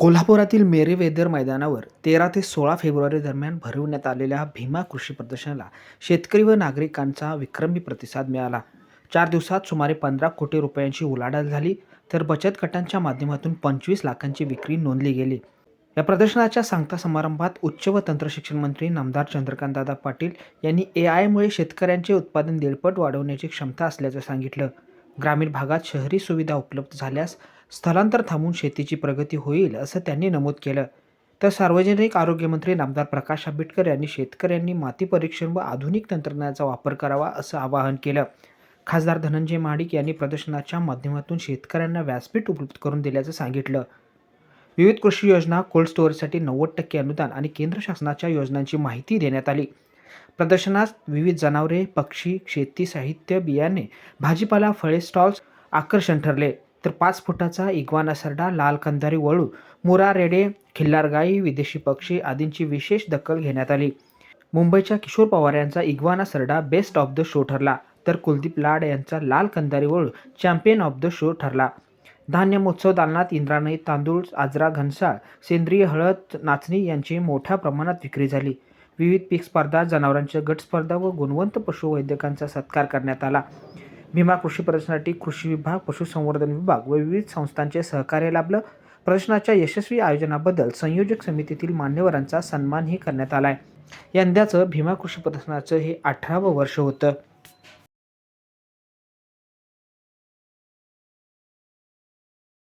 कोल्हापुरातील मेरीवेदर मैदानावर 13 ते 16 फेब्रुवारी दरम्यान भरवण्यात आलेल्या भीमा कृषी प्रदर्शनाला शेतकरी व नागरिकांचा विक्रमी प्रतिसाद मिळाला. 4 दिवसात सुमारे 15 कोटी रुपयांची उलाढाल झाली, तर बचत गटांच्या माध्यमातून 25 लाखांची विक्री नोंदली गेली. या प्रदर्शनाच्या सांगता समारंभात उच्च व तंत्रशिक्षण मंत्री नामदार चंद्रकांतदादा पाटील यांनी एआयमुळे शेतकऱ्यांचे उत्पादन 1.5 पट वाढवण्याची क्षमता असल्याचं सांगितलं. ग्रामीण भागात शहरी सुविधा उपलब्ध झाल्यास स्थलांतर थांबून शेतीची प्रगती होईल असं त्यांनी नमूद केलं. तर सार्वजनिक आरोग्य मंत्री नामदार प्रकाश आंबेडकर यांनी शेतकऱ्यांनी माती परीक्षण व आधुनिक तंत्रज्ञानाचा वापर करावा असं आवाहन केलं. खासदार धनंजय महाडिक यांनी प्रदर्शनाच्या माध्यमातून शेतकऱ्यांना व्यासपीठ उपलब्ध करून दिल्याचं सांगितलं. विविध कृषी योजना, कोल्ड स्टोरेजसाठी 90% अनुदान आणि केंद्र शासनाच्या योजनांची माहिती देण्यात आली. प्रदर्शनात विविध जनावरे, पक्षी, शेती साहित्य, बियाणे, भाजीपाला, फळे स्टॉल्स आकर्षण ठरले. तर 5 फुटाचा इग्वाना सरडा, लाल कंदारी वळू, मुरा रेडे, खिल्लार गाई, विदेशी पक्षी आदींची विशेष दखल घेण्यात आली. मुंबईच्या किशोर पवार यांचा इग्वाना सरडा बेस्ट ऑफ द शो ठरला, तर कुलदीप लाड यांचा लाल कंदारी वळू चॅम्पियन ऑफ द शो ठरला. धान्य महोत्सव दालनात इंद्रायणी तांदूळ, आजरा घनसाळ, सेंद्रिय हळद, नाचणी यांची मोठ्या प्रमाणात विक्री झाली. विविध पीक स्पर्धा, जनावरांच्या गट स्पर्धा व गुणवंत पशुवैद्यकांचा सत्कार करण्यात आला. भीमा कृषी प्रदर्शनासाठी कृषी विभाग, पशुसंवर्धन विभाग व विविध संस्थांचे सहकार्य लाभलं. प्रदर्शनाच्या यशस्वी आयोजनाबद्दल संयोजक समितीतील मान्यवरांचा सन्मानही करण्यात आलाय. यंदाचं भीमा कृषी प्रदर्शनाचं हे 18वं वर्ष होतं.